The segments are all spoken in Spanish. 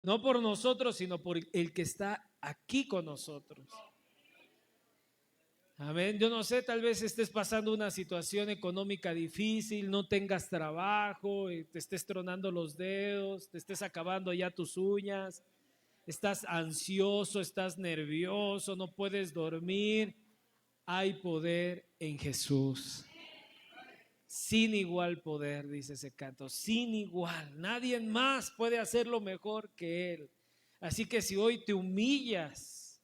No por nosotros, sino por el que está aquí con nosotros. Amén. Yo no sé, tal vez estés pasando una situación económica difícil, no tengas trabajo, te estés tronando los dedos, te estés acabando ya tus uñas, estás ansioso, estás nervioso, no puedes dormir. Hay poder en Jesús. Sin igual poder, dice ese canto, sin igual. Nadie más puede hacerlo mejor que Él. Así que si hoy te humillas,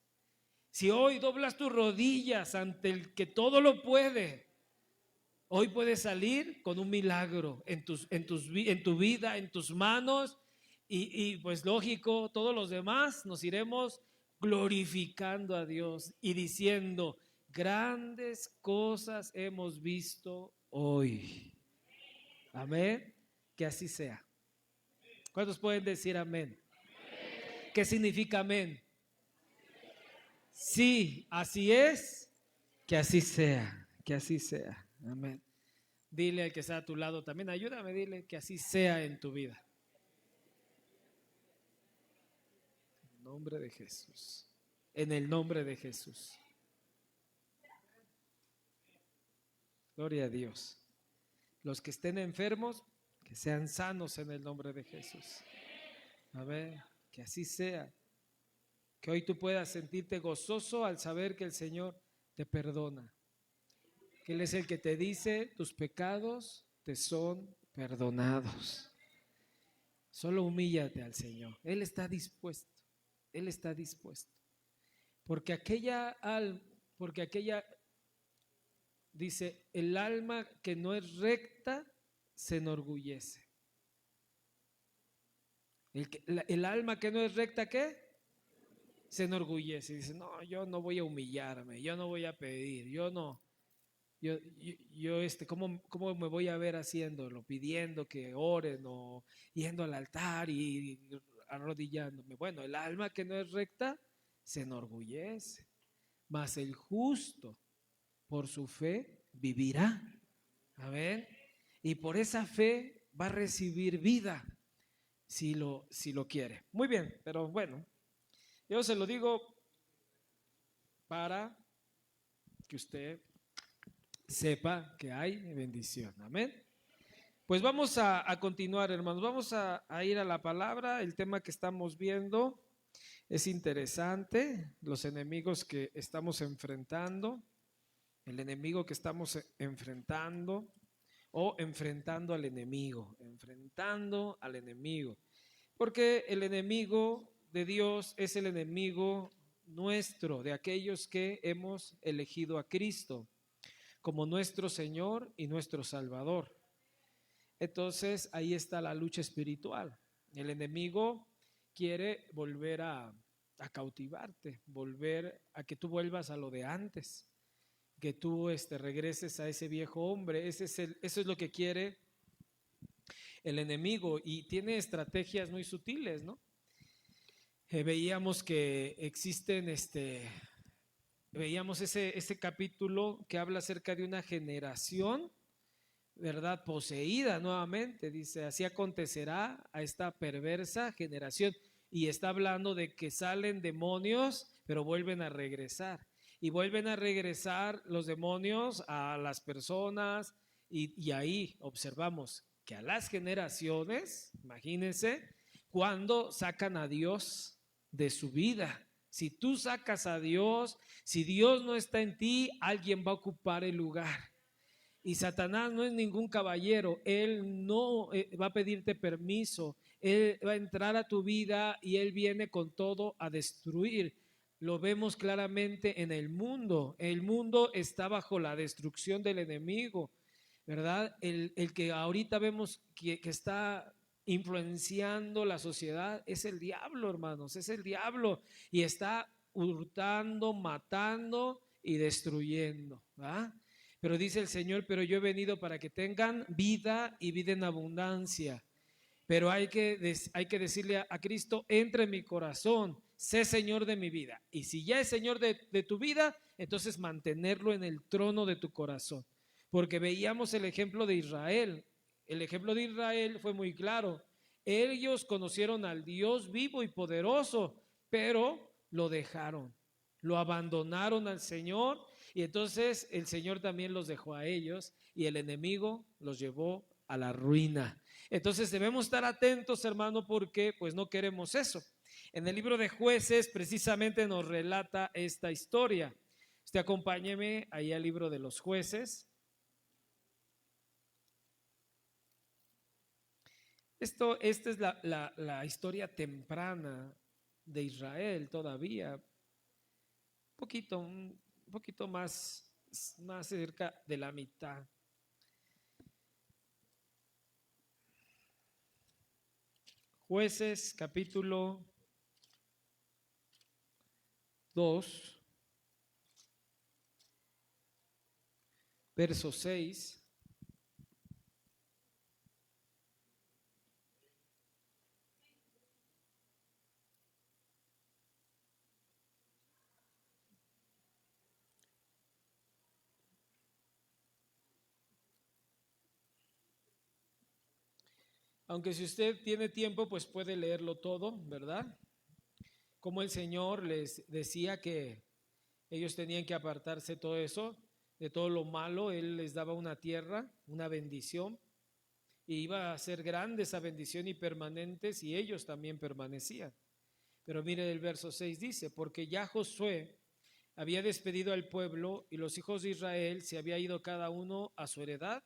si hoy doblas tus rodillas ante el que todo lo puede, hoy puedes salir con un milagro en tu vida, en tus manos. Y pues lógico, todos los demás nos iremos glorificando a Dios y diciendo, grandes cosas hemos visto hoy. Amén. Que así sea. ¿Cuántos pueden decir amén? ¿Qué significa amén? Sí, así es. Que así sea. Que así sea. Amén. Dile al que está a tu lado también, ayúdame, dile que así sea en tu vida. En el nombre de Jesús. En el nombre de Jesús. Gloria a Dios. Los que estén enfermos, que sean sanos en el nombre de Jesús. Amén. Que así sea. Que hoy tú puedas sentirte gozoso al saber que el Señor te perdona. Que Él es el que te dice, tus pecados te son perdonados. Solo humíllate al Señor. Él está dispuesto. Él está dispuesto. Porque aquella dice, el alma que no es recta se enorgullece. El alma que no es recta, ¿qué? Se enorgullece y dice, no, yo no voy a humillarme, yo no voy a pedir, yo no. ¿Cómo me voy a ver haciéndolo? Pidiendo que oren o yendo al altar y arrodillándome. Bueno, el alma que no es recta se enorgullece, mas el justo por su fe vivirá. Amén. Y por esa fe va a recibir vida si lo quiere. Muy bien, pero bueno, yo se lo digo para que usted sepa que hay bendición. Amén. Pues vamos a continuar, hermanos. Vamos a ir a la palabra. El tema que estamos viendo es interesante. Los enemigos que estamos enfrentando. El enemigo que estamos enfrentando o enfrentando al enemigo. Enfrentando al enemigo. Porque el enemigo de Dios es el enemigo nuestro, de aquellos que hemos elegido a Cristo como nuestro Señor y nuestro Salvador. Entonces ahí está la lucha espiritual. El enemigo quiere volver a cautivarte, volver a que tú vuelvas a lo de antes, que tú regreses a ese viejo hombre. Eso es lo que quiere el enemigo y tiene estrategias muy sutiles, ¿no? Veíamos que existen veíamos ese capítulo que habla acerca de una generación, ¿verdad? Poseída nuevamente, dice, así acontecerá a esta perversa generación. Y está hablando de que salen demonios, pero vuelven a regresar. Y vuelven a regresar los demonios a las personas. Y ahí observamos que a las generaciones, imagínense, cuando sacan a Dios de su vida. Si tú sacas a Dios, si Dios no está en ti, alguien va a ocupar el lugar. Y Satanás no es ningún caballero, él no va a pedirte permiso, él va a entrar a tu vida y él viene con todo a destruir. Lo vemos claramente en el mundo está bajo la destrucción del enemigo, ¿verdad? El que ahorita vemos que está influenciando la sociedad es el diablo, hermanos, es el diablo y está hurtando, matando y destruyendo, ¿verdad? Pero dice el Señor, pero yo he venido para que tengan vida y vida en abundancia. Pero hay que decirle a Cristo, entra en mi corazón, sé Señor de mi vida. Y si ya es Señor de tu vida, entonces mantenerlo en el trono de tu corazón. Porque veíamos el ejemplo de Israel. El ejemplo de Israel fue muy claro. Ellos conocieron al Dios vivo y poderoso, pero lo dejaron, lo abandonaron al Señor, y entonces el Señor también los dejó a ellos y el enemigo los llevó a la ruina. Entonces debemos estar atentos, hermano, porque pues no queremos eso. En el libro de Jueces precisamente nos relata esta historia. Usted acompáñeme ahí al libro de los Jueces. Esta es la historia temprana de Israel todavía, un poquito más cerca de la mitad. Jueces capítulo 2, verso 6. Aunque si usted tiene tiempo, pues puede leerlo todo, ¿verdad? Como el Señor les decía que ellos tenían que apartarse de todo eso, de todo lo malo. Él les daba una tierra, una bendición, y iba a ser grande esa bendición y permanente si ellos también permanecían. Pero mire, el verso 6 dice: porque ya Josué había despedido al pueblo y los hijos de Israel se había ido cada uno a su heredad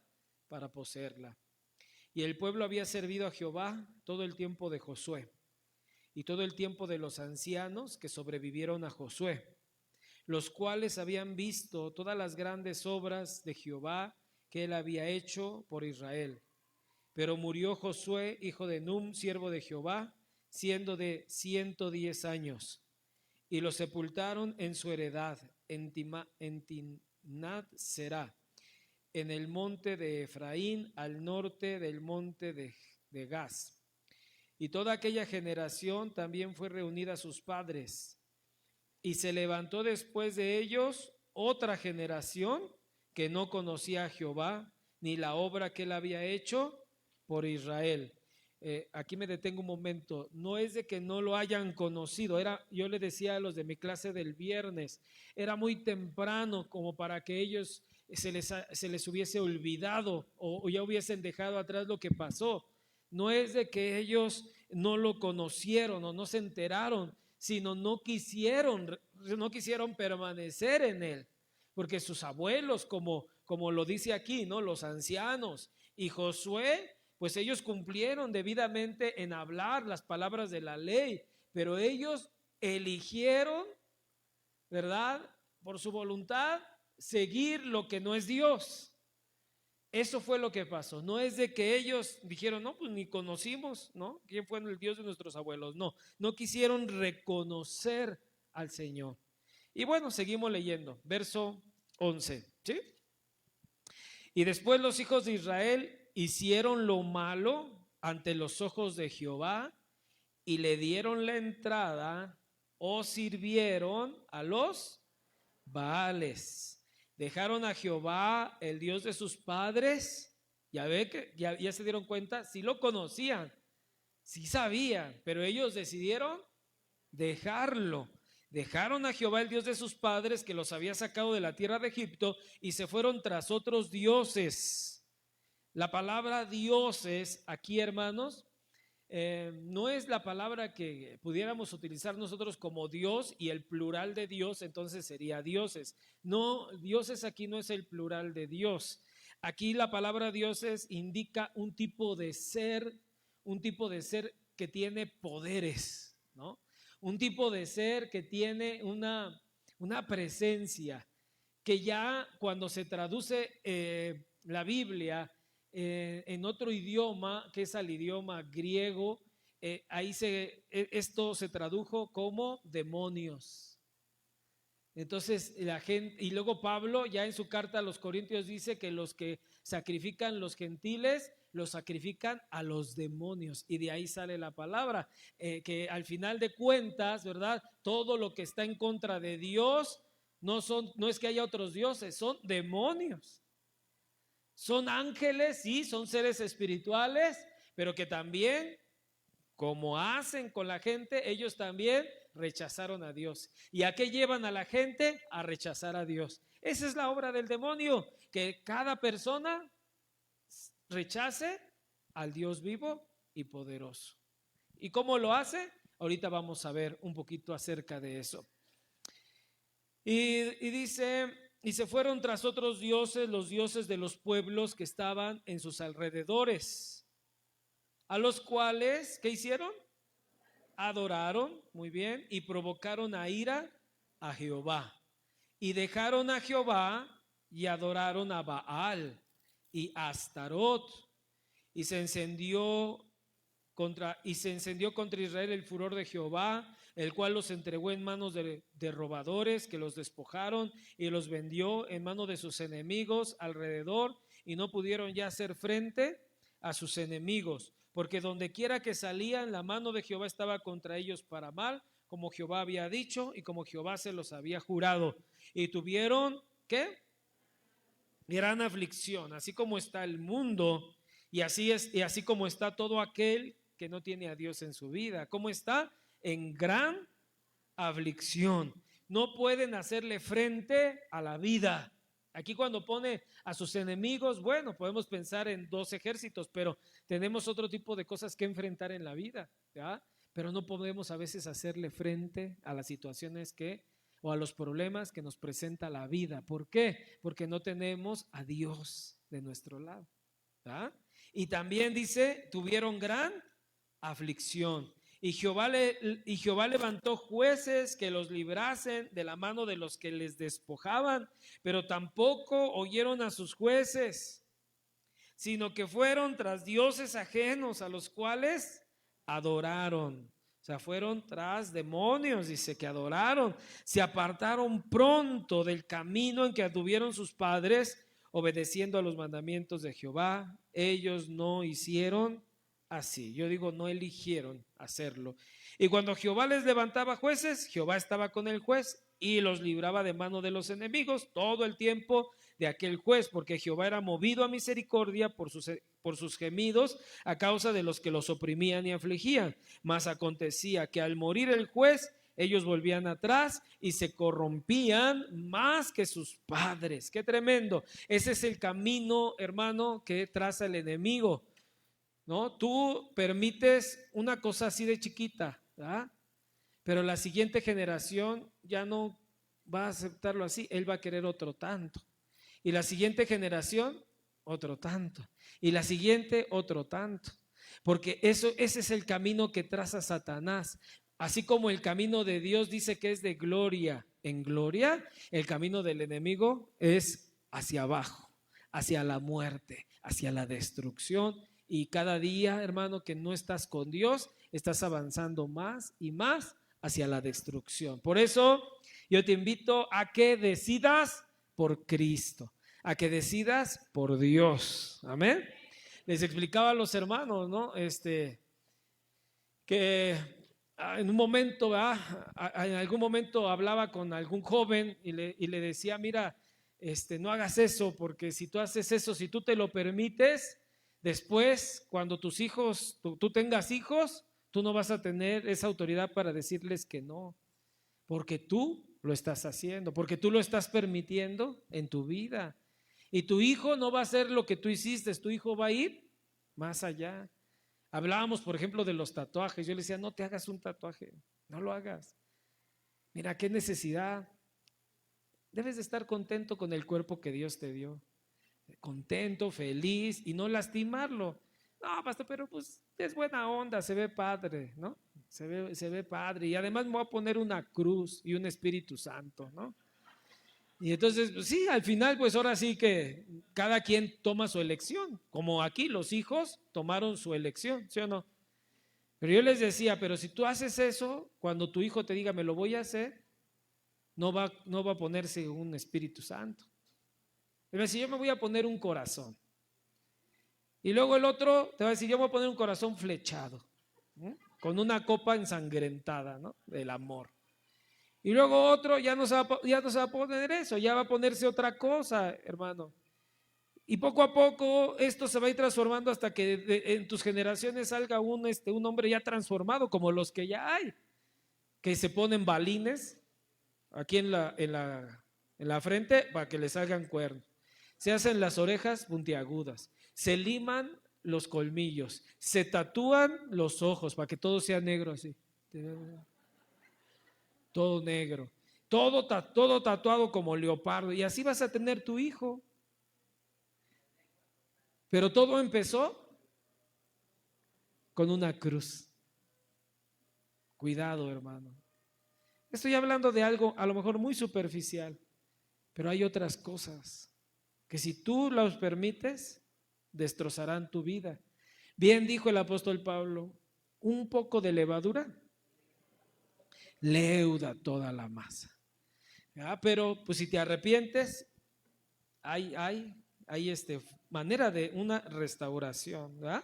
para poseerla. Y el pueblo había servido a Jehová todo el tiempo de Josué y todo el tiempo de los ancianos que sobrevivieron a Josué, los cuales habían visto todas las grandes obras de Jehová que él había hecho por Israel. Pero murió Josué, hijo de Num, siervo de Jehová, siendo de 110 años, y lo sepultaron en su heredad, en Timnat Será, en el monte de Efraín, al norte del monte de Gaz. Y toda aquella generación también fue reunida a sus padres. Y se levantó después de ellos otra generación que no conocía a Jehová, ni la obra que él había hecho por Israel. Aquí me detengo un momento. No es de que no lo hayan conocido. Yo le decía a los de mi clase del viernes, era muy temprano como para que ellos se les hubiese olvidado o ya hubiesen dejado atrás lo que pasó. No es de que ellos no lo conocieron o no se enteraron, sino no quisieron permanecer en él, porque sus abuelos, como lo dice aquí, ¿no? Los ancianos y Josué, pues ellos cumplieron debidamente en hablar las palabras de la ley, pero ellos eligieron, ¿verdad?, por su voluntad, seguir lo que no es Dios. Eso fue lo que pasó. No es de que ellos dijeron, no, pues ni conocimos, ¿no? ¿Quién fue el Dios de nuestros abuelos? No quisieron reconocer al Señor. Y bueno, seguimos leyendo, verso 11, ¿sí? Y después los hijos de Israel hicieron lo malo ante los ojos de Jehová y le dieron la entrada o sirvieron a los Baales. Dejaron a Jehová, el Dios de sus padres. Ya ve que ya se dieron cuenta, sí lo conocían, sí sabían, pero ellos decidieron dejarlo. Dejaron a Jehová, el Dios de sus padres, que los había sacado de la tierra de Egipto, y se fueron tras otros dioses. La palabra dioses aquí, hermanos, no es la palabra que pudiéramos utilizar nosotros como Dios y el plural de Dios entonces sería dioses. No, dioses aquí no es el plural de Dios. Aquí la palabra dioses indica un tipo de ser que tiene poderes, ¿no? Un tipo de ser que tiene una presencia, que ya cuando se traduce la Biblia en otro idioma, que es al idioma griego, esto se tradujo como demonios. Entonces la gente, y luego Pablo ya en su carta a los Corintios dice que los que sacrifican los gentiles los sacrifican a los demonios, y de ahí sale la palabra, que al final de cuentas, ¿verdad?, todo lo que está en contra de Dios no es que haya otros dioses, son demonios. Son ángeles, sí, son seres espirituales, pero que también como hacen con la gente, ellos también rechazaron a Dios. ¿Y a qué llevan a la gente? A rechazar a Dios. Esa es la obra del demonio, que cada persona rechace al Dios vivo y poderoso. ¿Y cómo lo hace? Ahorita vamos a ver un poquito acerca de eso. Y dice, y se fueron tras otros dioses, los dioses de los pueblos que estaban en sus alrededores, a los cuales, ¿qué hicieron? Adoraron, muy bien, y provocaron a ira a Jehová. Y dejaron a Jehová y adoraron a Baal y a Astarot. Y se encendió contra Israel el furor de Jehová, el cual los entregó en manos de robadores que los despojaron y los vendió en manos de sus enemigos alrededor, y no pudieron ya hacer frente a sus enemigos, porque donde quiera que salían, la mano de Jehová estaba contra ellos para mal, como Jehová había dicho y como Jehová se los había jurado. Y tuvieron, ¿qué? Gran aflicción, así como está el mundo, y así como está todo aquel que no tiene a Dios en su vida. ¿Cómo está? En gran aflicción. No pueden hacerle frente a la vida. Aquí cuando pone a sus enemigos, bueno, podemos pensar en dos ejércitos, pero tenemos otro tipo de cosas que enfrentar en la vida, ¿ya? Pero no podemos a veces hacerle frente a las situaciones o a los problemas que nos presenta la vida. ¿Por qué? Porque no tenemos a Dios de nuestro lado, ¿ya? Y también dice, tuvieron gran aflicción. Y Jehová levantó jueces que los librasen de la mano de los que les despojaban, pero tampoco oyeron a sus jueces, sino que fueron tras dioses ajenos, a los cuales adoraron. O sea, fueron tras demonios, dice, que adoraron. Se apartaron pronto del camino en que anduvieron sus padres, obedeciendo a los mandamientos de Jehová. Ellos no hicieron así. Yo digo, no eligieron hacerlo. Y cuando Jehová les levantaba jueces, Jehová estaba con el juez y los libraba de mano de los enemigos todo el tiempo de aquel juez, porque Jehová era movido a misericordia por sus gemidos a causa de los que los oprimían y afligían. Mas acontecía que al morir el juez, ellos volvían atrás y se corrompían más que sus padres. Qué tremendo. Ese es el camino, hermano, que traza el enemigo, ¿no? Tú permites una cosa así de chiquita, ¿verdad? Pero la siguiente generación ya no va a aceptarlo así, él va a querer otro tanto. Y la siguiente generación, otro tanto. Y la siguiente, otro tanto. Porque ese es el camino que traza Satanás. Así como el camino de Dios dice que es de gloria en gloria, el camino del enemigo es hacia abajo, hacia la muerte, hacia la destrucción. Y cada día, hermano, que no estás con Dios, estás avanzando más y más hacia la destrucción. Por eso yo te invito a que decidas por Cristo, a que decidas por Dios. Amén. Les explicaba a los hermanos, ¿no? Que en un momento, en algún momento hablaba con algún joven y le decía, mira, no hagas eso, porque si tú haces eso, si tú te lo permites, después, cuando tus hijos, tú tengas hijos, tú no vas a tener esa autoridad para decirles que no, porque tú lo estás haciendo, porque tú lo estás permitiendo en tu vida. Y tu hijo no va a hacer lo que tú hiciste, tu hijo va a ir más allá. Hablábamos, por ejemplo, de los tatuajes. Yo le decía, no te hagas un tatuaje, no lo hagas. Mira, qué necesidad. Debes de estar contento con el cuerpo que Dios te dio. Contento, feliz y no lastimarlo. No, pastor, pero pues es buena onda, se ve padre, ¿no? Se ve padre. Y además me voy a poner una cruz y un Espíritu Santo, ¿no? Y entonces, pues sí, al final, pues ahora sí que cada quien toma su elección. Como aquí los hijos tomaron su elección, ¿sí o no? Pero yo les decía, pero si tú haces eso, cuando tu hijo te diga, me lo voy a hacer, no va a ponerse un Espíritu Santo. Te va a decir, yo me voy a poner un corazón. Y luego el otro te va a decir, yo me voy a poner un corazón flechado, ¿no? Con una copa ensangrentada, ¿no? Del amor. Y luego otro ya no se va a poner eso, ya va a ponerse otra cosa, hermano. Y poco a poco esto se va a ir transformando hasta que en tus generaciones salga un hombre ya transformado, como los que ya hay, que se ponen balines aquí en la frente para que les salgan cuernos. Se hacen las orejas puntiagudas, se liman los colmillos, se tatúan los ojos para que todo sea negro así. Todo negro, todo tatuado como leopardo, y así vas a tener tu hijo. Pero todo empezó con una cruz. Cuidado, hermano. Estoy hablando de algo a lo mejor muy superficial, pero hay otras cosas que si tú las permites, destrozarán tu vida. Bien dijo el apóstol Pablo, un poco de levadura leuda toda la masa. Pero pues si te arrepientes, hay manera de una restauración, ¿verdad?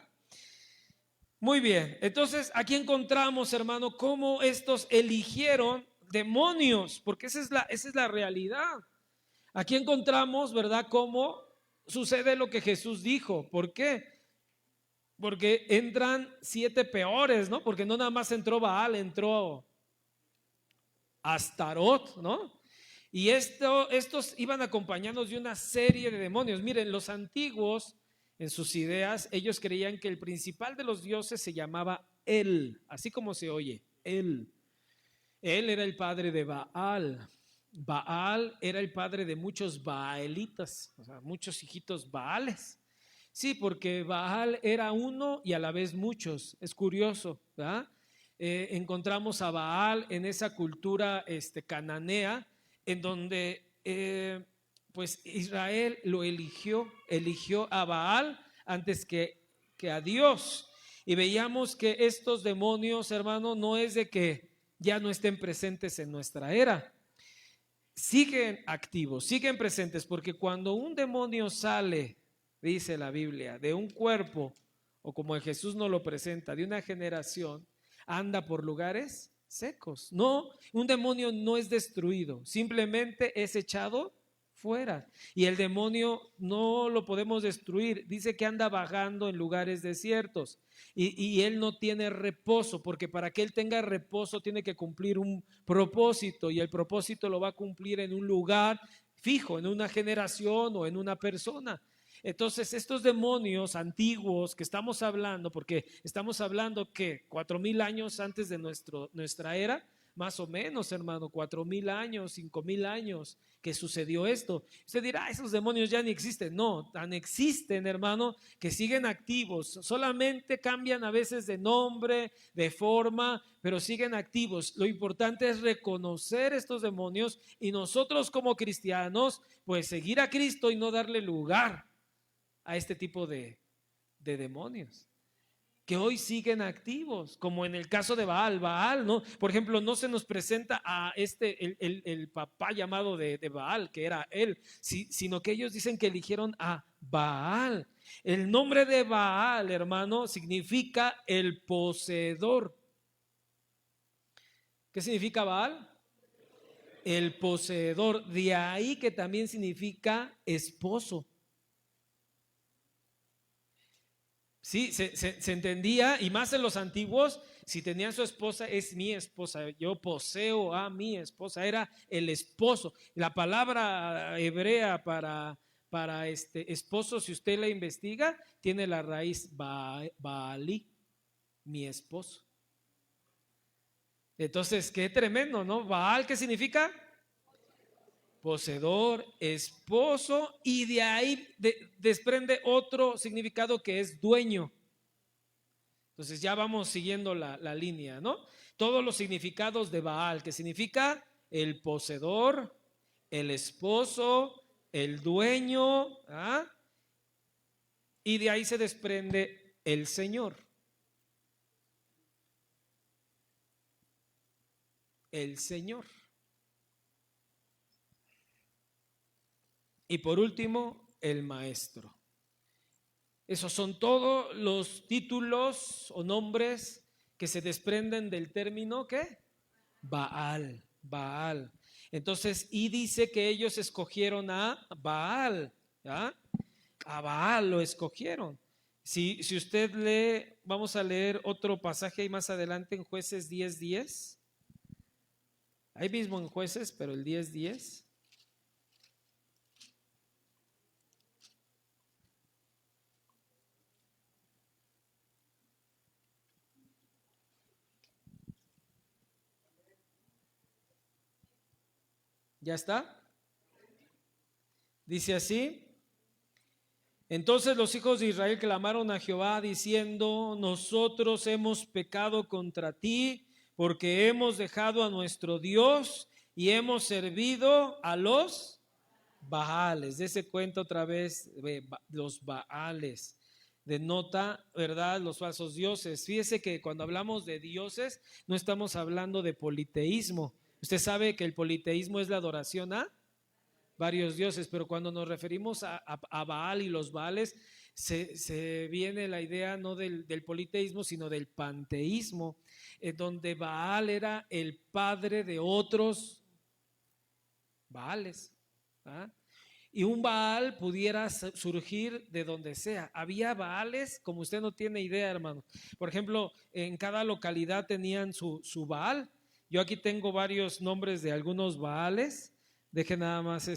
Muy bien, entonces aquí encontramos, hermano, cómo estos eligieron demonios, porque esa es la realidad. Aquí encontramos, ¿verdad?, cómo sucede lo que Jesús dijo. ¿Por qué? Porque entran 7 peores, ¿no? Porque no nada más entró Baal, entró Astarot, ¿no? Y estos iban acompañados de una serie de demonios. Miren, los antiguos, en sus ideas, ellos creían que el principal de los dioses se llamaba El, así como se oye, El. Él era el padre de Baal. Baal era el padre de muchos baalitas, o sea, muchos hijitos Baales. Sí, porque Baal era uno y a la vez muchos. Es curioso, ¿verdad? Encontramos a Baal en esa cultura cananea, en donde pues Israel lo eligió a Baal antes que a Dios. Y veíamos que estos demonios, hermano, no es de que ya no estén presentes en nuestra era. Siguen activos, siguen presentes, porque cuando un demonio sale, dice la Biblia, de un cuerpo, o como Jesús nos lo presenta, de una generación, anda por lugares secos. No, un demonio no es destruido, simplemente es echado fuera. Y el demonio no lo podemos destruir. Dice que anda vagando en lugares desiertos y él no tiene reposo, porque para que él tenga reposo tiene que cumplir un propósito, y el propósito lo va a cumplir en un lugar fijo, en una generación o en una persona. Entonces estos demonios antiguos que estamos hablando, porque estamos hablando que 4,000 años antes de nuestra era, más o menos, hermano, 4,000 años, 5,000 años que sucedió esto. Usted dirá, esos demonios ya ni existen. No, tan existen, hermano, que siguen activos. Solamente cambian a veces de nombre, de forma, pero siguen activos. Lo importante es reconocer estos demonios y nosotros como cristianos, pues seguir a Cristo y no darle lugar a este tipo de demonios que hoy siguen activos, como en el caso de Baal, ¿no? Por ejemplo, no se nos presenta a el papá llamado de Baal, que era él, sino que ellos dicen que eligieron a Baal. El nombre de Baal, hermano, significa el poseedor. ¿Qué significa Baal? El poseedor. De ahí que también significa esposo. Sí, se entendía, y más en los antiguos, si tenían su esposa, es mi esposa, yo poseo a mi esposa, era el esposo. La palabra hebrea para esposo, si usted la investiga, tiene la raíz Baalí, mi esposo. Entonces, qué tremendo, ¿no? Baal, ¿qué significa? Poseedor, esposo, y de ahí desprende otro significado que es dueño. Entonces ya vamos siguiendo la línea, ¿no? Todos los significados de Baal, que significa el poseedor, el esposo, el dueño, ¿ah? Y de ahí se desprende el Señor. El Señor. Y por último, el maestro. Esos son todos los títulos o nombres que se desprenden del término ¿qué? Baal, Baal. Entonces, y dice que ellos escogieron a Baal, ¿ya? A Baal lo escogieron. Si usted lee, vamos a leer otro pasaje ahí más adelante en Jueces 10:10. Ahí mismo en Jueces, pero el 10:10. ¿Ya está? Dice así: entonces los hijos de Israel clamaron a Jehová diciendo: nosotros hemos pecado contra ti, porque hemos dejado a nuestro Dios y hemos servido a los Baales. Dese cuenta otra vez, los Baales. Denota, ¿verdad?, los falsos dioses. Fíjese que cuando hablamos de dioses, no estamos hablando de politeísmo. Usted sabe que el politeísmo es la adoración a varios dioses, pero cuando nos referimos a Baal y los Baales, se viene la idea no del politeísmo, sino del panteísmo, donde Baal era el padre de otros Baales. ¿Ah? Y un Baal pudiera surgir de donde sea. Había Baales, como usted no tiene idea, hermano. Por ejemplo, en cada localidad tenían su Baal. Yo aquí tengo varios nombres de algunos Baales. Deje nada más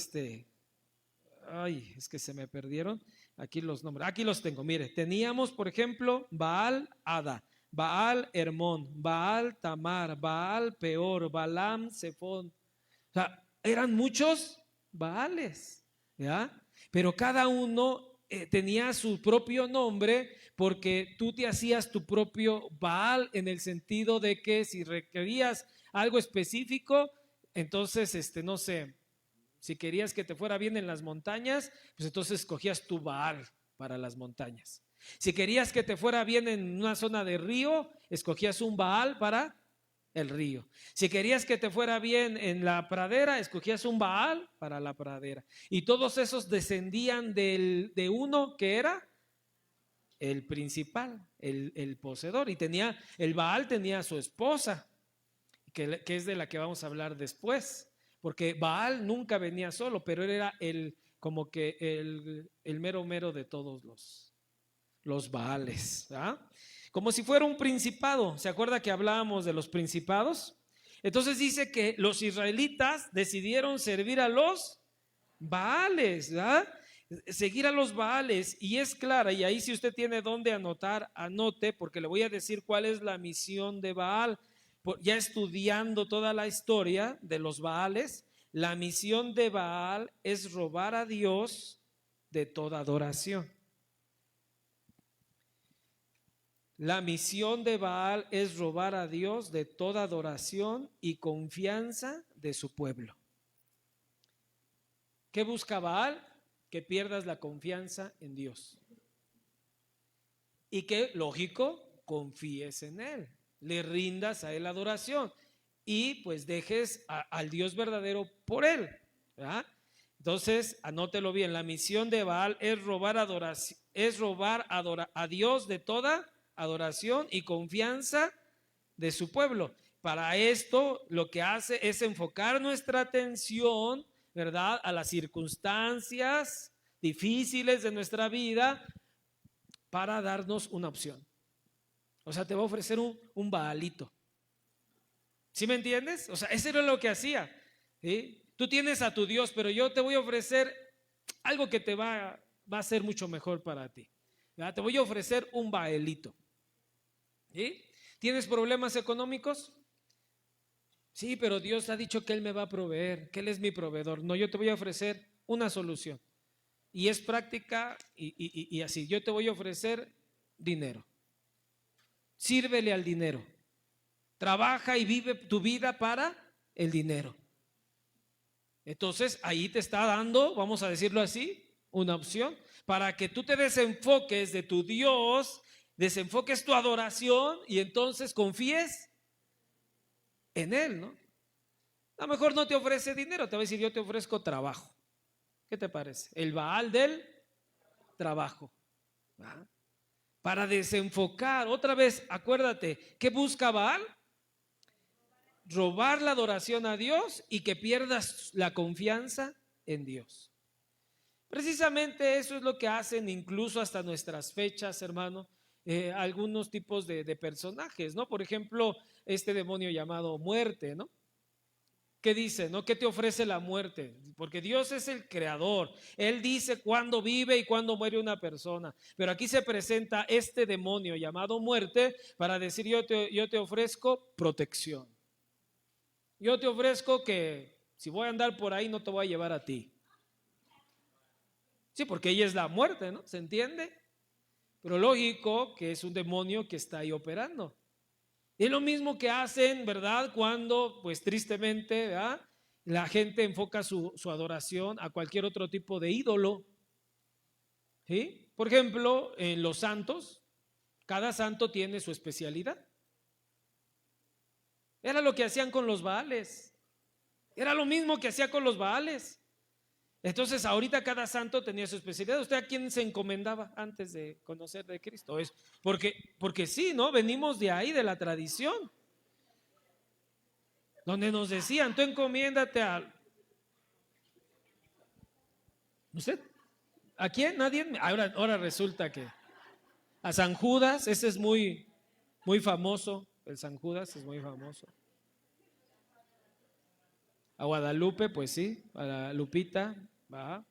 ay, es que se me perdieron aquí los nombres. Aquí los tengo, mire, teníamos por ejemplo Baal Ada, Baal Hermón, Baal Tamar, Baal Peor, Balaam Zephón. O sea, eran muchos Baales, ¿ya? Pero cada uno tenía su propio nombre, porque tú te hacías tu propio Baal, en el sentido de que si requerías algo específico, entonces, no sé, si querías que te fuera bien en las montañas, pues entonces escogías tu Baal para las montañas. Si querías que te fuera bien en una zona de río, escogías un Baal para el río. Si querías que te fuera bien en la pradera, escogías un Baal para la pradera. Y todos esos descendían de uno que era el principal, el poseedor. Y el Baal tenía a su esposa, que es de la que vamos a hablar después. Porque Baal nunca venía solo, pero él era como que el mero mero de todos los Baales, ¿verdad? Como si fuera un principado. ¿Se acuerda que hablábamos de los principados? Entonces dice que los israelitas decidieron servir a los Baales, ¿verdad? Seguir a los Baales. Y es clara, y ahí si usted tiene dónde anotar, anote, porque le voy a decir cuál es la misión de Baal. Ya estudiando toda la historia de los Baales, la misión de Baal es robar a Dios de toda adoración. La misión de Baal es robar a Dios de toda adoración y confianza de su pueblo. ¿Qué busca Baal? Que pierdas la confianza en Dios. Y que, lógico, confíes en Él, le rindas a Él adoración y pues dejes al Dios verdadero por Él, ¿verdad? Entonces, anótelo bien, la misión de Baal es robar a Dios de toda adoración y confianza de su pueblo. Para esto lo que hace es enfocar nuestra atención, ¿verdad?, a las circunstancias difíciles de nuestra vida para darnos una opción. O sea, te va a ofrecer un Baalito. ¿Sí me entiendes? O sea, eso era lo que hacía, ¿sí? Tú tienes a tu Dios, pero yo te voy a ofrecer algo que te va a ser mucho mejor para ti, ¿verdad? Te voy a ofrecer un Baalito. ¿Sí? ¿Tienes problemas económicos? Sí, pero Dios ha dicho que Él me va a proveer, que Él es mi proveedor. No, yo te voy a ofrecer una solución. Y es práctica y así. Yo te voy a ofrecer dinero. Sírvele al dinero. Trabaja y vive tu vida para el dinero. Entonces ahí te está dando, vamos a decirlo así, una opción para que tú te desenfoques de tu Dios, desenfoques tu adoración y entonces confíes en Él, ¿no? A lo mejor no te ofrece dinero, te va a decir: yo te ofrezco trabajo. ¿Qué te parece? El Baal del trabajo. ¿Ah? Para desenfocar, otra vez, acuérdate, ¿qué busca Baal? Robar la adoración a Dios y que pierdas la confianza en Dios. Precisamente eso es lo que hacen incluso hasta nuestras fechas, hermano, algunos tipos de personajes, ¿no? Por ejemplo, este demonio llamado muerte, ¿no? ¿Qué dice, no? ¿Qué te ofrece la muerte? Porque Dios es el creador. Él dice cuándo vive y cuándo muere una persona. Pero aquí se presenta este demonio llamado muerte para decir yo te ofrezco protección. Yo te ofrezco que si voy a andar por ahí no te voy a llevar a ti. Sí, porque ella es la muerte, ¿no? ¿Se entiende? Pero lógico que es un demonio que está ahí operando. Es lo mismo que hacen, ¿verdad? Cuando, pues tristemente, ¿verdad?, la gente enfoca su adoración a cualquier otro tipo de ídolo. ¿Sí? Por ejemplo, en los santos, cada santo tiene su especialidad. Era lo que hacían con los Baales. Era lo mismo que hacía con los Baales. Entonces, ahorita cada santo tenía su especialidad. ¿Usted a quién se encomendaba antes de conocer de Cristo? Es porque sí, ¿no? Venimos de ahí, de la tradición, donde nos decían, tú encomiéndate a... ¿Usted? ¿A quién? Nadie. Ahora resulta que a San Judas, ese es muy famoso. El San Judas es muy famoso. A Guadalupe, pues sí, a la Lupita, ¿va?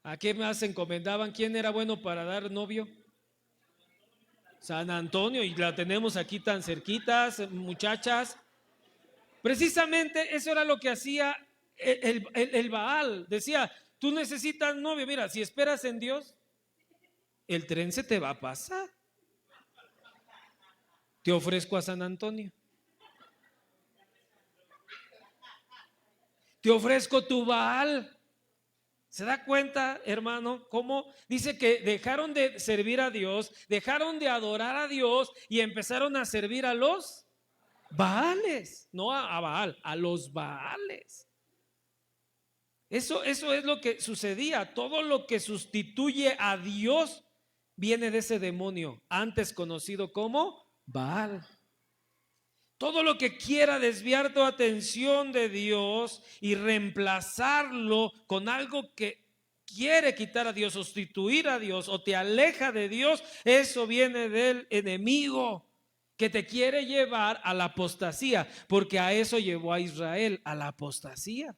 ¿A qué más se encomendaban? ¿Quién era bueno para dar novio? San Antonio, y la tenemos aquí tan cerquitas, muchachas. Precisamente eso era lo que hacía el Baal. Decía, tú necesitas novio, mira, si esperas en Dios, el tren se te va a pasar. Te ofrezco a San Antonio. Te ofrezco tu Baal. ¿Se da cuenta, hermano, cómo dice que dejaron de servir a Dios, dejaron de adorar a Dios y empezaron a servir a los Baales? No a Baal, a los Baales. Eso es lo que sucedía. Todo lo que sustituye a Dios viene de ese demonio, antes conocido como Baal. Todo lo que quiera desviar tu atención de Dios y reemplazarlo con algo que quiere quitar a Dios, sustituir a Dios o te aleja de Dios, eso viene del enemigo que te quiere llevar a la apostasía, porque a eso llevó a Israel, a la apostasía.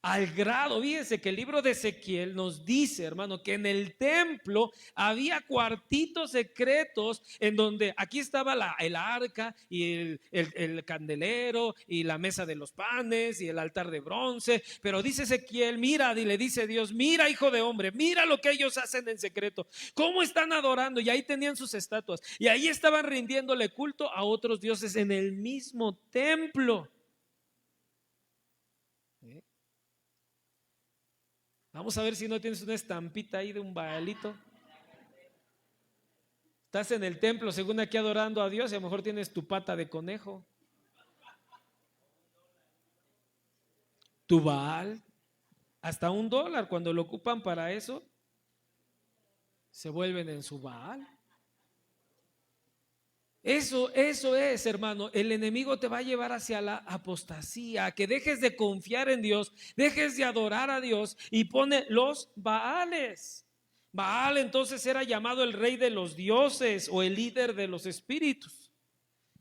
Al grado, fíjense que el libro de Ezequiel nos dice, hermano, que en el templo había cuartitos secretos en donde aquí estaba el arca y el candelero y la mesa de los panes y el altar de bronce. Pero dice Ezequiel, mira, y le dice Dios, mira, hijo de hombre, mira lo que ellos hacen en secreto, cómo están adorando. Y ahí tenían sus estatuas y ahí estaban rindiéndole culto a otros dioses en el mismo templo. Vamos a ver si no tienes una estampita ahí de un baalito. Estás en el templo, según aquí adorando a Dios, y a lo mejor tienes tu pata de conejo. Tu Baal, hasta $1, cuando lo ocupan para eso, se vuelven en su Baal. Eso es, hermano, el enemigo te va a llevar hacia la apostasía, que dejes de confiar en Dios, dejes de adorar a Dios y pone los Baales. Baal entonces era llamado el rey de los dioses o el líder de los espíritus.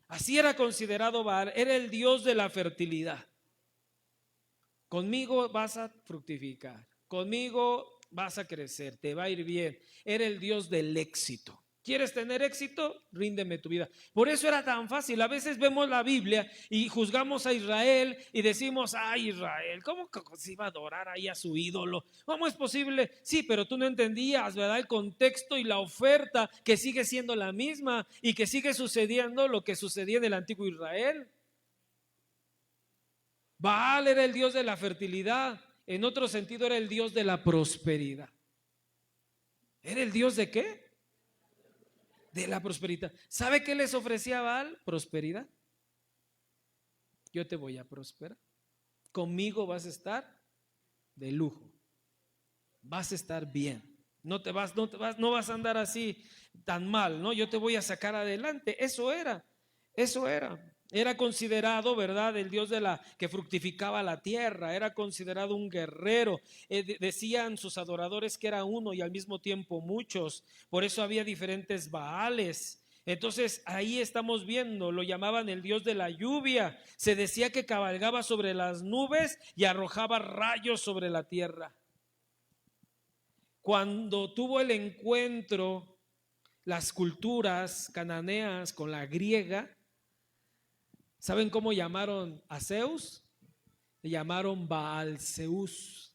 Así era considerado Baal, era el dios de la fertilidad. Conmigo vas a fructificar, conmigo vas a crecer, te va a ir bien. Era el dios del éxito. ¿Quieres tener éxito? Ríndeme tu vida. Por eso era tan fácil. A veces vemos la Biblia y juzgamos a Israel y decimos, ay, Israel, ¿cómo se iba a adorar ahí a su ídolo? ¿Cómo es posible? Sí, pero tú no entendías, ¿verdad?, el contexto y la oferta, que sigue siendo la misma y que sigue sucediendo lo que sucedía en el antiguo Israel. Baal era el dios de la fertilidad. En otro sentido era el dios de la prosperidad. ¿Era el dios de qué? De la prosperidad. ¿Sabe qué les ofrecía Baal? Prosperidad. Yo te voy a prosperar. Conmigo vas a estar de lujo. Vas a estar bien. No vas a andar así tan mal, ¿no? Yo te voy a sacar adelante. Eso era. Era considerado, ¿verdad?, el Dios que fructificaba la tierra. Era considerado un guerrero. Decían sus adoradores que era uno y al mismo tiempo muchos. Por eso había diferentes Baales. Entonces ahí estamos viendo, lo llamaban el Dios de la lluvia. Se decía que cabalgaba sobre las nubes y arrojaba rayos sobre la tierra. Cuando tuvo el encuentro las culturas cananeas con la griega, ¿saben cómo llamaron a Zeus? Le llamaron Baal Zeus,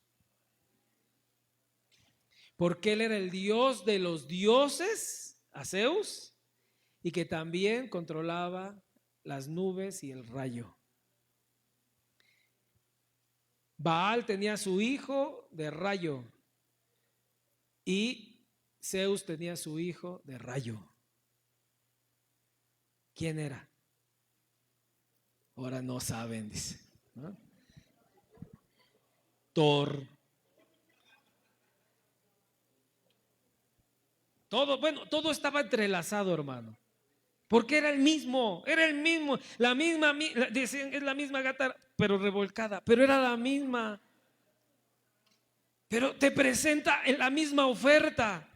porque él era el dios de los dioses, a Zeus, y que también controlaba las nubes y el rayo. Baal tenía su hijo de rayo y Zeus tenía su hijo de rayo. ¿Quién era? Ahora no saben, dice, ¿no? Thor. Todo estaba entrelazado, hermano. Porque era el mismo, la misma, decían, es la misma gata, pero revolcada, pero era la misma. Pero te presenta en la misma oferta.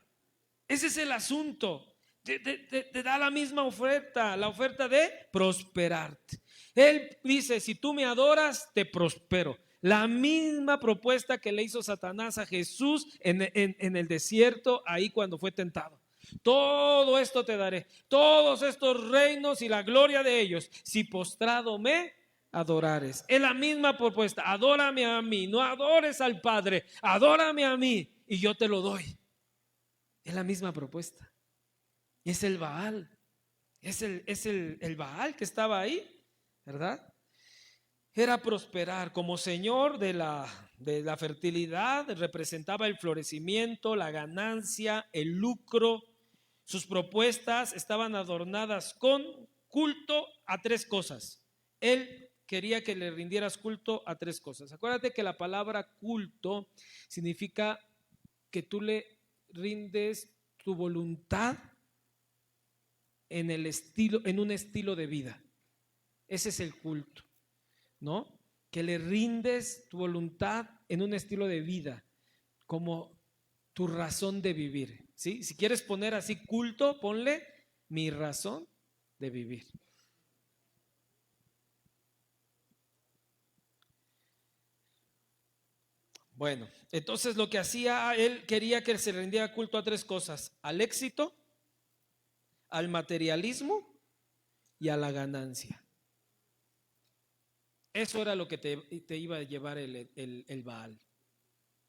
Ese es el asunto. Te da la misma oferta, la oferta de prosperarte. Él dice, si tú me adoras, te prospero. La misma propuesta que le hizo Satanás a Jesús en el desierto, ahí cuando fue tentado. Todo esto te daré, todos estos reinos y la gloria de ellos, si postrado me adorares. Es la misma propuesta, adórame a mí, no adores al Padre, adórame a mí y yo te lo doy. Es la misma propuesta. Es el Baal, es el Baal que estaba ahí, ¿verdad? Era prosperar como señor de la fertilidad, representaba el florecimiento, la ganancia, el lucro. Sus propuestas estaban adornadas con culto a tres cosas. Él quería que le rindieras culto a tres cosas. Acuérdate que la palabra culto significa que tú le rindes tu voluntad en un estilo de vida. Ese es el culto, ¿no? Que le rindes tu voluntad en un estilo de vida, como tu razón de vivir, ¿sí? Si quieres poner así culto, ponle mi razón de vivir. Bueno, entonces lo que hacía, él quería que se rindiera culto a tres cosas: al éxito, al materialismo y a la ganancia. Eso era lo que te iba a llevar el Baal.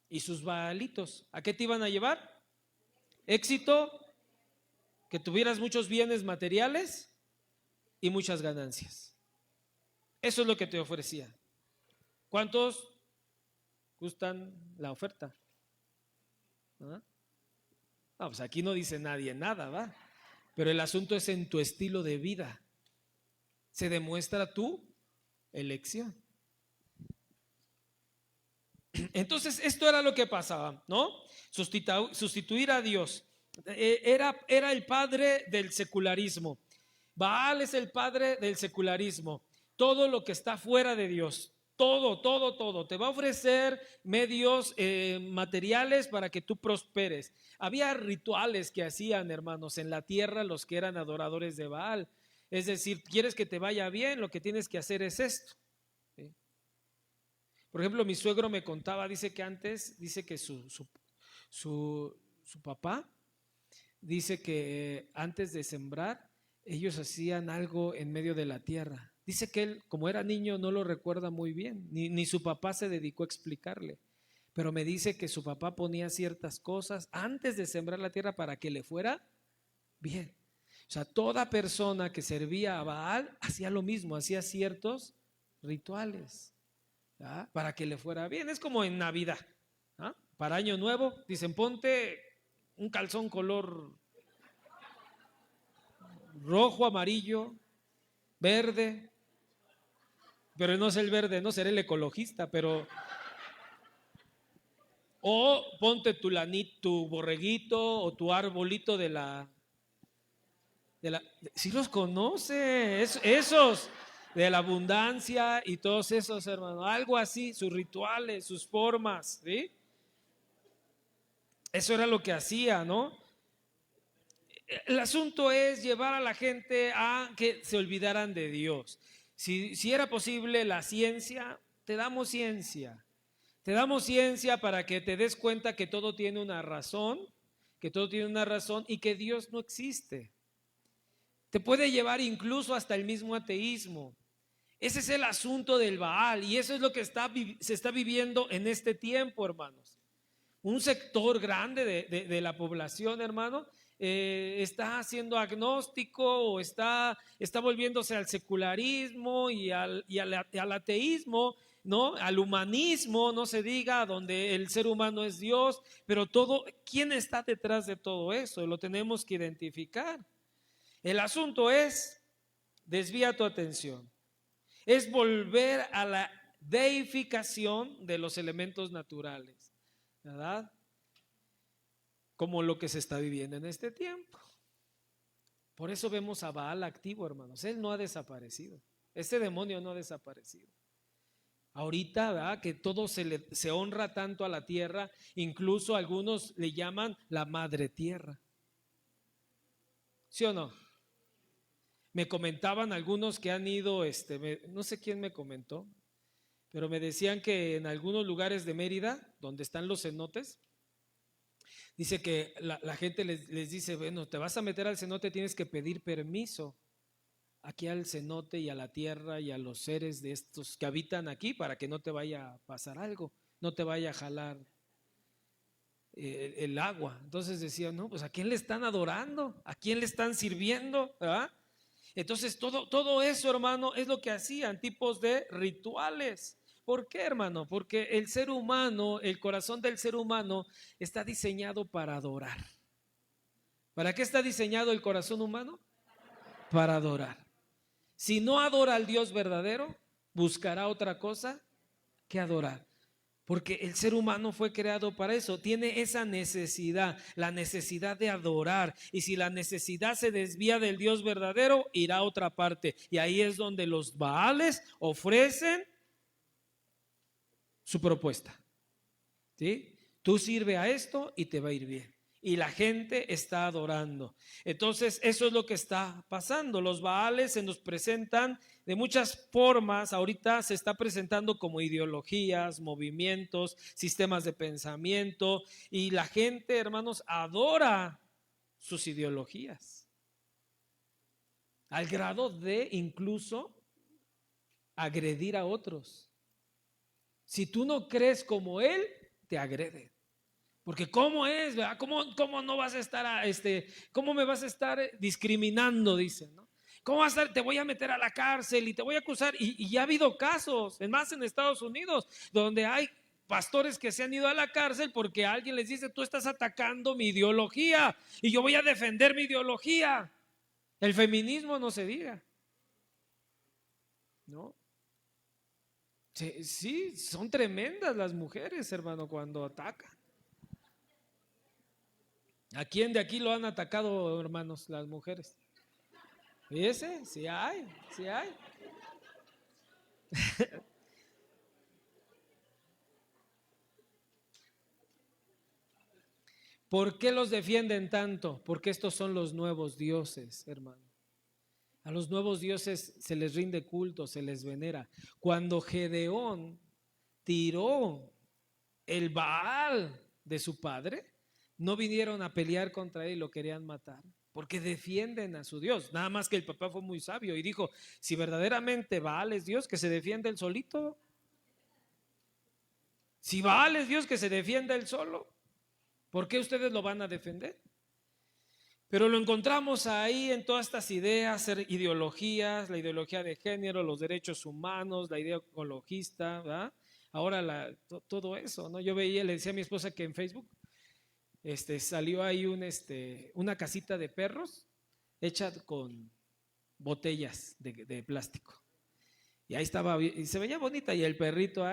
Y sus baalitos, ¿a qué te iban a llevar? Éxito, que tuvieras muchos bienes materiales y muchas ganancias. Eso es lo que te ofrecía. ¿Cuántos gustan la oferta? ¿Ah? No, pues aquí no dice nadie nada, ¿va? Pero el asunto es en tu estilo de vida. Se demuestra tu elección. Entonces esto era lo que pasaba, ¿no? Sustituir a Dios. Era el padre del secularismo. Baal es el padre del secularismo. Todo lo que está fuera de Dios, todo te va a ofrecer medios materiales para que tú prosperes. Había rituales que hacían, hermanos, en la tierra los que eran adoradores de Baal. Es decir, quieres que te vaya bien, lo que tienes que hacer es esto. Por ejemplo, mi suegro me contaba, dice que su papá, dice que antes de sembrar, ellos hacían algo en medio de la tierra. Dice que él, como era niño, no lo recuerda muy bien, ni su papá se dedicó a explicarle. Pero me dice que su papá ponía ciertas cosas antes de sembrar la tierra para que le fuera bien. O sea, toda persona que servía a Baal hacía lo mismo, hacía ciertos rituales, ¿ah? Para que le fuera bien. Es como en Navidad, ¿ah? Para Año Nuevo dicen ponte un calzón color rojo, amarillo, verde, pero no es el verde, no seré el ecologista, pero o ponte tu borreguito o tu arbolito de la si los conoce, esos de la abundancia y todos esos, hermano, algo así, sus rituales, sus formas, ¿sí? Eso era lo que hacía, ¿no? El asunto es llevar a la gente a que se olvidaran de Dios. Si era posible la ciencia, te damos ciencia. Te damos ciencia para que te des cuenta que todo tiene una razón, que todo tiene una razón y que Dios no existe. Te puede llevar incluso hasta el mismo ateísmo. Ese es el asunto del Baal y eso es lo que se está viviendo en este tiempo, hermanos. Un sector grande de la población, hermano, está siendo agnóstico o está volviéndose al secularismo y al ateísmo, ¿no? Al humanismo, no se diga, donde el ser humano es Dios, pero todo, ¿quién está detrás de todo eso? Lo tenemos que identificar. El asunto es, desvía tu atención, es volver a la deificación de los elementos naturales, ¿verdad? Como lo que se está viviendo en este tiempo. Por eso vemos a Baal activo, hermanos. Él no ha desaparecido. Este demonio no ha desaparecido. Ahorita, ¿verdad? Que todo se honra tanto a la tierra, incluso algunos le llaman la madre tierra. ¿Sí o no? Me comentaban algunos que han ido, no sé quién me comentó, pero me decían que en algunos lugares de Mérida, donde están los cenotes, dice que la gente les dice, bueno, te vas a meter al cenote, tienes que pedir permiso aquí al cenote y a la tierra y a los seres de estos que habitan aquí para que no te vaya a pasar algo, no te vaya a jalar el agua. Entonces decían, no, pues ¿a quién le están adorando? ¿A quién le están sirviendo? ¿Verdad? Entonces todo eso, hermano, es lo que hacían, tipos de rituales. ¿Por qué, hermano? Porque el ser humano, el corazón del ser humano está diseñado para adorar. ¿Para qué está diseñado el corazón humano? Para adorar. Si no adora al Dios verdadero, buscará otra cosa que adorar. Porque el ser humano fue creado para eso, tiene esa necesidad, la necesidad de adorar. Y si la necesidad se desvía del Dios verdadero, irá a otra parte. Y ahí es donde los Baales ofrecen su propuesta. ¿Sí? Tú sirve a esto y te va a ir bien. Y la gente está adorando. Entonces, eso es lo que está pasando. Los Baales se nos presentan de muchas formas. Ahorita se está presentando como ideologías, movimientos, sistemas de pensamiento. Y la gente, hermanos, adora sus ideologías. Al grado de incluso agredir a otros. Si tú no crees como él, te agrede. Porque ¿cómo es? ¿Verdad? ¿Cómo no vas a estar cómo me vas a estar discriminando? Dicen, ¿no? ¿Cómo vas a estar? Te voy a meter a la cárcel y te voy a acusar. Y ya ha habido casos, más en Estados Unidos, donde hay pastores que se han ido a la cárcel porque alguien les dice, tú estás atacando mi ideología y yo voy a defender mi ideología. El feminismo no se diga, ¿no? Sí, son tremendas las mujeres, hermano, cuando atacan. ¿A quién de aquí lo han atacado, hermanos, las mujeres? Fíjese, sí hay, sí hay. ¿Por qué los defienden tanto? Porque estos son los nuevos dioses, hermano. A los nuevos dioses se les rinde culto, se les venera. Cuando Gedeón tiró el Baal de su padre, no vinieron a pelear contra él y lo querían matar, porque defienden a su Dios. Nada más que el papá fue muy sabio y dijo, si verdaderamente Baal es Dios, que se defienda él solito. Si Baal es Dios, que se defienda él solo. ¿Por qué ustedes lo van a defender? Pero lo encontramos ahí en todas estas ideas, ideologías, la ideología de género, los derechos humanos, la idea ecologista, ¿verdad? Ahora todo eso, ¿no? Yo veía, le decía a mi esposa que en Facebook salió ahí una casita de perros hecha con botellas de plástico. Y ahí estaba, y se veía bonita, y el perrito,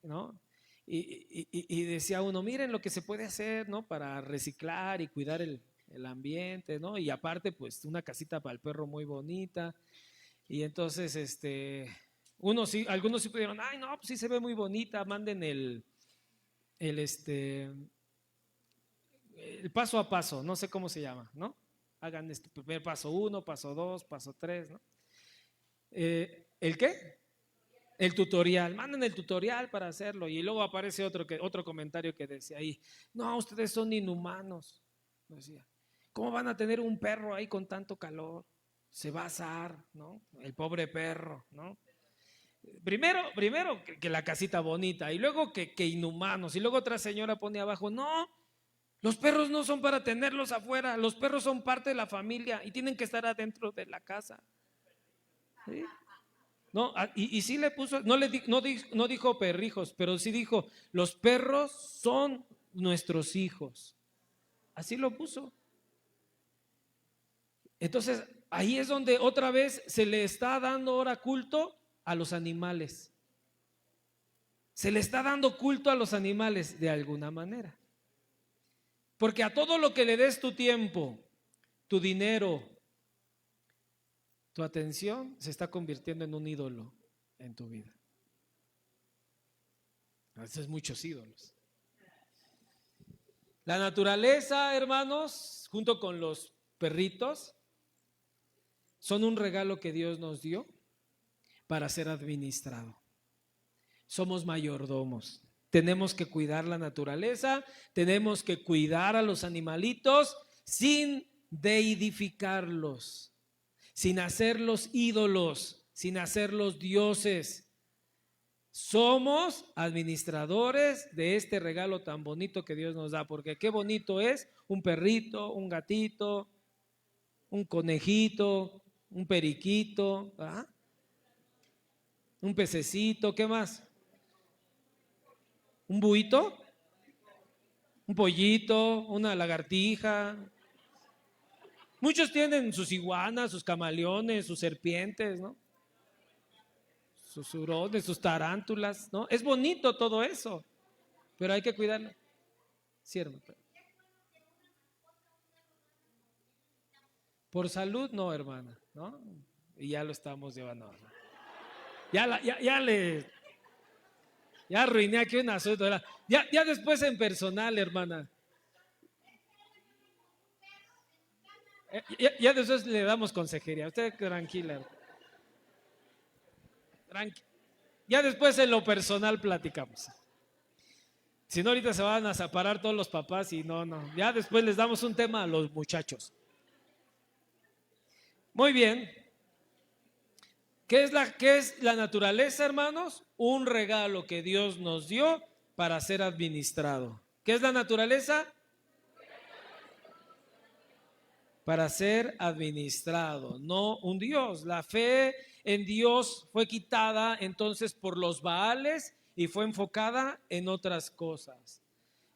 ¿no? Y decía uno, miren lo que se puede hacer, ¿no? Para reciclar y cuidar el ambiente, ¿no? Y aparte, pues, una casita para el perro muy bonita. Y entonces, algunos sí pudieron, ay, no, pues sí se ve muy bonita, manden el paso a paso, no sé cómo se llama, ¿no? Hagan este primer paso 1, paso 2, paso 3, ¿no? ¿El qué? El tutorial, manden el tutorial para hacerlo. Y luego aparece otro comentario que decía ahí, no, ustedes son inhumanos. Decía, ¿cómo van a tener un perro ahí con tanto calor? Se va a asar, ¿no? El pobre perro, ¿no? Primero que la casita bonita, y luego que inhumanos, y luego otra señora pone abajo, no, los perros no son para tenerlos afuera, los perros son parte de la familia y tienen que estar adentro de la casa. ¿Sí? No, y sí le puso, no dijo perrijos, pero sí dijo, los perros son nuestros hijos. Así lo puso. Entonces, ahí es donde otra vez se le está dando ahora culto a los animales. Se le está dando culto a los animales de alguna manera. Porque a todo lo que le des tu tiempo, tu dinero, tu atención, se está convirtiendo en un ídolo en tu vida. A veces muchos ídolos. La naturaleza, hermanos, junto con los perritos, son un regalo que Dios nos dio para ser administrado. Somos mayordomos. Tenemos que cuidar la naturaleza, tenemos que cuidar a los animalitos sin deidificarlos, sin hacerlos ídolos, sin hacerlos dioses. Somos administradores de este regalo tan bonito que Dios nos da, porque qué bonito es un perrito, un gatito, un conejito, un periquito, ¿verdad? Un pececito, ¿qué más? ¿Un buito? ¿Un pollito? ¿Una lagartija? Muchos tienen sus iguanas, sus camaleones, sus serpientes, ¿no? Sus hurones, sus tarántulas, ¿no? Es bonito todo eso, pero hay que cuidarlo. Cierto. Por salud, no, hermana, ¿no? Y ya lo estamos llevando. Ya arruiné aquí un asunto. Ya después en personal, hermana. Ya después le damos consejería. Usted tranquila. Ya después en lo personal platicamos. Si no, ahorita se van a separar todos los papás y no. Ya después les damos un tema a los muchachos. Muy bien. ¿Qué es la naturaleza, hermanos? Un regalo que Dios nos dio para ser administrado. ¿Qué es la naturaleza? Para ser administrado, no un Dios. La fe en Dios fue quitada entonces por los Baales y fue enfocada en otras cosas.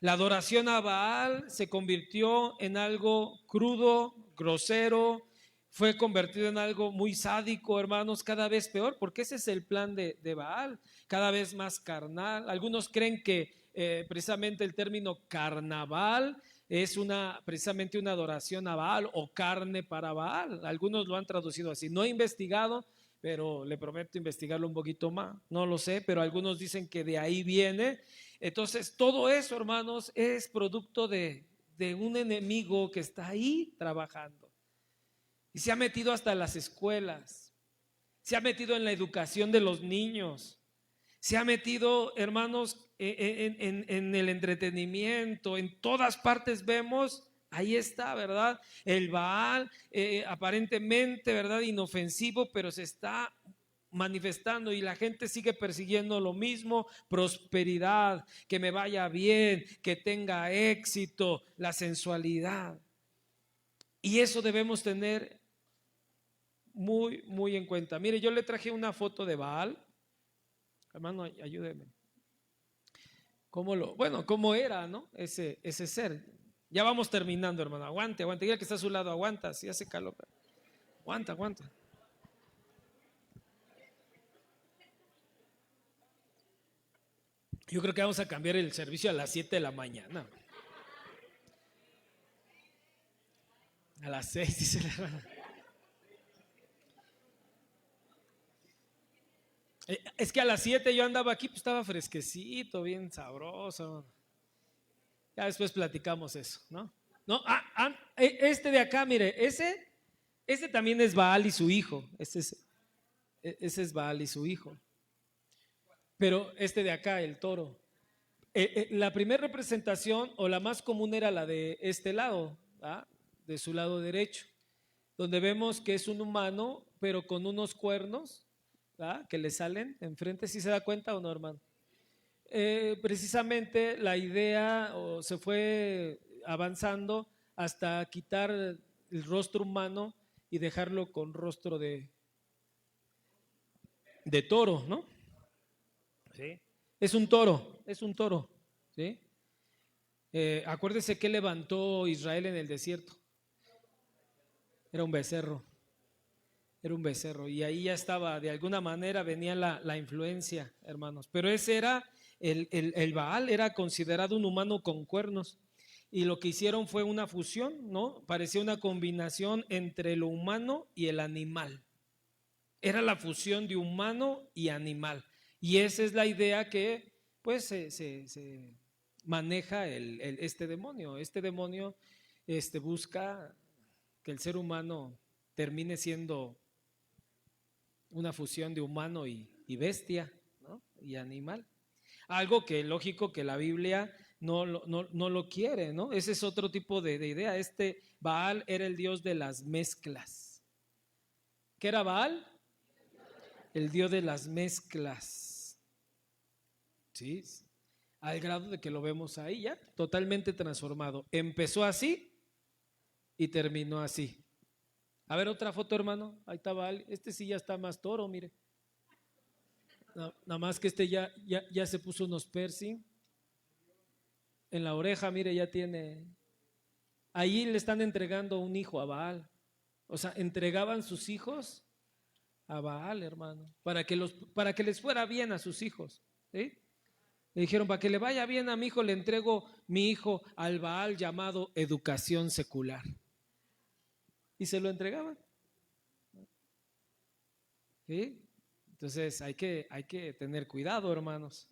La adoración a Baal se convirtió en algo crudo, grosero, fue convertido en algo muy sádico, hermanos, cada vez peor, porque ese es el plan de Baal, cada vez más carnal. Algunos creen que precisamente el término carnaval es precisamente una adoración a Baal o carne para Baal. Algunos lo han traducido así. No he investigado, pero le prometo investigarlo un poquito más. No lo sé, pero algunos dicen que de ahí viene. Entonces, todo eso, hermanos, es producto de un enemigo que está ahí trabajando. Y se ha metido hasta las escuelas, se ha metido en la educación de los niños, se ha metido, hermanos, en el entretenimiento, en todas partes vemos, ahí está, ¿verdad? El Baal, aparentemente, ¿verdad? Inofensivo, pero se está manifestando y la gente sigue persiguiendo lo mismo, prosperidad, que me vaya bien, que tenga éxito, la sensualidad. Y eso debemos tener muy, muy en cuenta. Mire, yo le traje una foto de Baal. Hermano, ayúdeme. ¿Cómo era, ¿no? Ese ser. Ya vamos terminando, hermano. Aguante. Y el que está a su lado, aguanta. Si hace calor. Aguanta. Yo creo que vamos a cambiar el servicio a las 7 de la mañana. A las 6, dice la hermana. Es que a las 7 yo andaba aquí, pues estaba fresquecito, bien sabroso. Ya después platicamos eso, ¿no? No, este de acá, mire, ese también es Baal y su hijo. Ese es Baal y su hijo. Pero este de acá, el toro. La primera representación o la más común era la de este lado, ¿ah? De su lado derecho, donde vemos que es un humano, pero con unos cuernos, ¿ah? Que le salen enfrente. ¿Sí se da cuenta o no, hermano? Precisamente la idea se fue avanzando hasta quitar el rostro humano y dejarlo con rostro de toro, ¿no? Sí. Es un toro, ¿sí? Acuérdese que levantó Israel en el desierto. Era un becerro, era un becerro. Y ahí ya estaba, de alguna manera venía la influencia, hermanos. Pero ese era, el Baal era considerado un humano con cuernos. Y lo que hicieron fue una fusión, ¿no? Parecía una combinación entre lo humano y el animal. Era la fusión de humano y animal. Y esa es la idea que, pues, se maneja este demonio. Este demonio busca que el ser humano termine siendo una fusión de humano y bestia, ¿no? Y animal. Algo que lógico que la Biblia no lo quiere, ¿no? Ese es otro tipo de idea. Este Baal era el dios de las mezclas. ¿Qué era Baal? El dios de las mezclas. ¿Sí? Al grado de que lo vemos ahí ya, totalmente transformado. Empezó así y terminó así. A ver, otra foto, hermano. Ahí está Baal. Este sí ya está más toro, mire. Nada más que este ya se puso unos piercing en la oreja, mire, ya tiene. Ahí le están entregando un hijo a Baal. O sea, entregaban sus hijos a Baal, hermano, para que les fuera bien a sus hijos. ¿Sí? Le dijeron, para que le vaya bien a mi hijo, le entrego mi hijo al Baal llamado educación secular. Y se lo entregaban. ¿Sí? Entonces hay que tener cuidado, hermanos.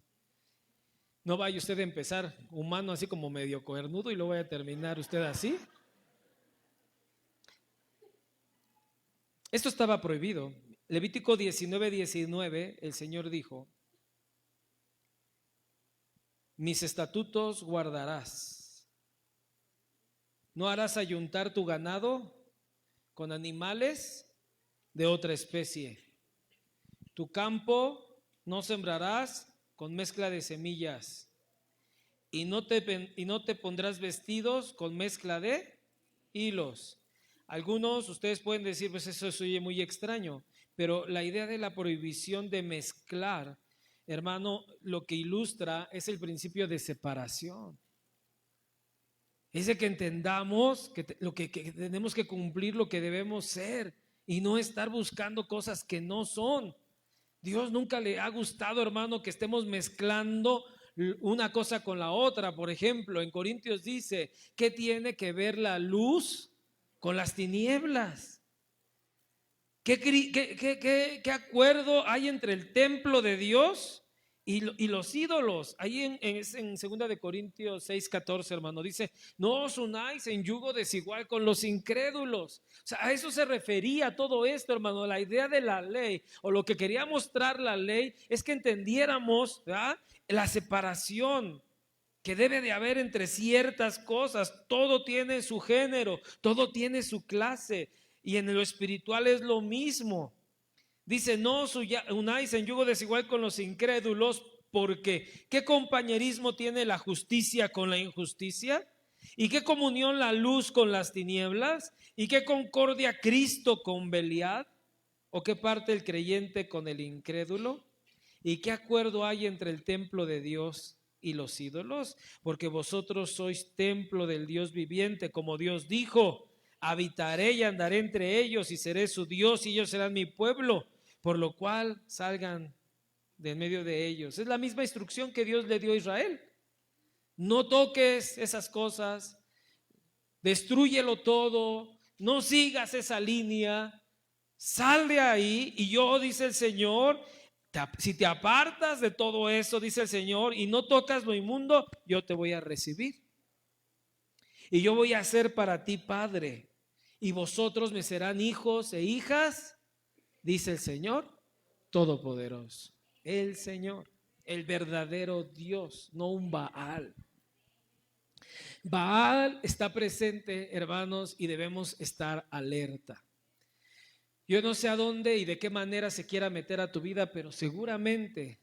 No vaya usted a empezar humano así como medio cuernudo y luego vaya a terminar usted así. Esto estaba prohibido. Levítico 19:19, el Señor dijo, mis estatutos guardarás. No harás ayuntar tu ganado con animales de otra especie. Tu campo no sembrarás con mezcla de semillas y no te pondrás vestidos con mezcla de hilos. Algunos, ustedes pueden decir, pues eso se oye muy extraño, pero la idea de la prohibición de mezclar, hermano, lo que ilustra es el principio de separación. Es de que entendamos que tenemos que cumplir lo que debemos ser y no estar buscando cosas que no son. Dios nunca le ha gustado, hermano, que estemos mezclando una cosa con la otra. Por ejemplo, en Corintios dice, ¿qué tiene que ver la luz con las tinieblas? ¿Qué acuerdo hay entre el templo de Dios y los ídolos? Ahí en 2 de Corintios 6:14, hermano, dice, no os unáis en yugo desigual con los incrédulos. O sea, a eso se refería todo esto, hermano. La idea de la ley, o lo que quería mostrar la ley, es que entendiéramos, ¿verdad?, la separación que debe de haber entre ciertas cosas. Todo tiene su género, todo tiene su clase. Y en lo espiritual es lo mismo. Dice, no os unáis en yugo desigual con los incrédulos, porque ¿qué compañerismo tiene la justicia con la injusticia? ¿Y qué comunión la luz con las tinieblas? ¿Y qué concordia Cristo con Belial? ¿O qué parte el creyente con el incrédulo? ¿Y qué acuerdo hay entre el templo de Dios y los ídolos? Porque vosotros sois templo del Dios viviente, como Dios dijo, habitaré y andaré entre ellos y seré su Dios y ellos serán mi pueblo, por lo cual salgan de en medio de ellos. Es la misma instrucción que Dios le dio a Israel. No toques esas cosas, destrúyelo todo, no sigas esa línea, sal de ahí y yo, dice el Señor, Si te apartas de todo eso, dice el Señor, y no tocas lo inmundo, yo te voy a recibir. Y yo voy a ser para ti padre, y vosotros me serán hijos e hijas, dice el Señor Todopoderoso. El Señor, el verdadero Dios, no un Baal. Baal está presente, hermanos, y debemos estar alerta. Yo no sé a dónde y de qué manera se quiera meter a tu vida, pero seguramente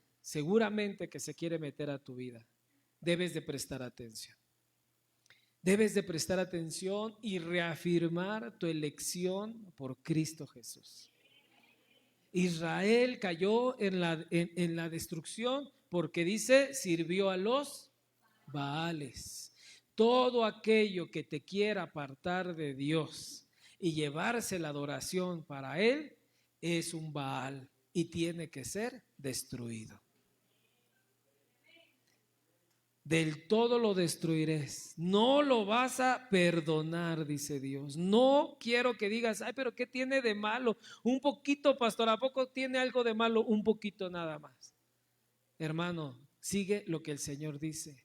que se quiere meter a tu vida. Debes de prestar atención. Debes de prestar atención y reafirmar tu elección por Cristo Jesús. Israel cayó en la destrucción porque dice, sirvió a los Baales. Todo aquello que te quiera apartar de Dios y llevarse la adoración para Él es un Baal y tiene que ser destruido. Del todo lo destruiré. No lo vas a perdonar, dice Dios. No quiero que digas, ay, pero ¿qué tiene de malo? Un poquito, pastor, ¿a poco tiene algo de malo? Un poquito nada más. Hermano, sigue lo que el Señor dice.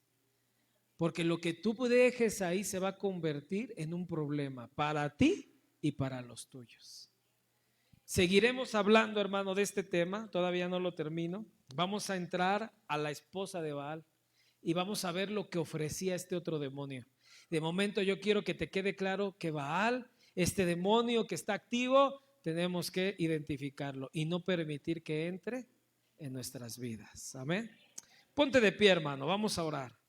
Porque lo que tú dejes ahí se va a convertir en un problema para ti y para los tuyos. Seguiremos hablando, hermano, de este tema. Todavía no lo termino. Vamos a entrar a la esposa de Baal y vamos a ver lo que ofrecía este otro demonio. De momento yo quiero que te quede claro que Baal, este demonio que está activo, tenemos que identificarlo y no permitir que entre en nuestras vidas. Amén. Ponte de pie, hermano. Vamos a orar.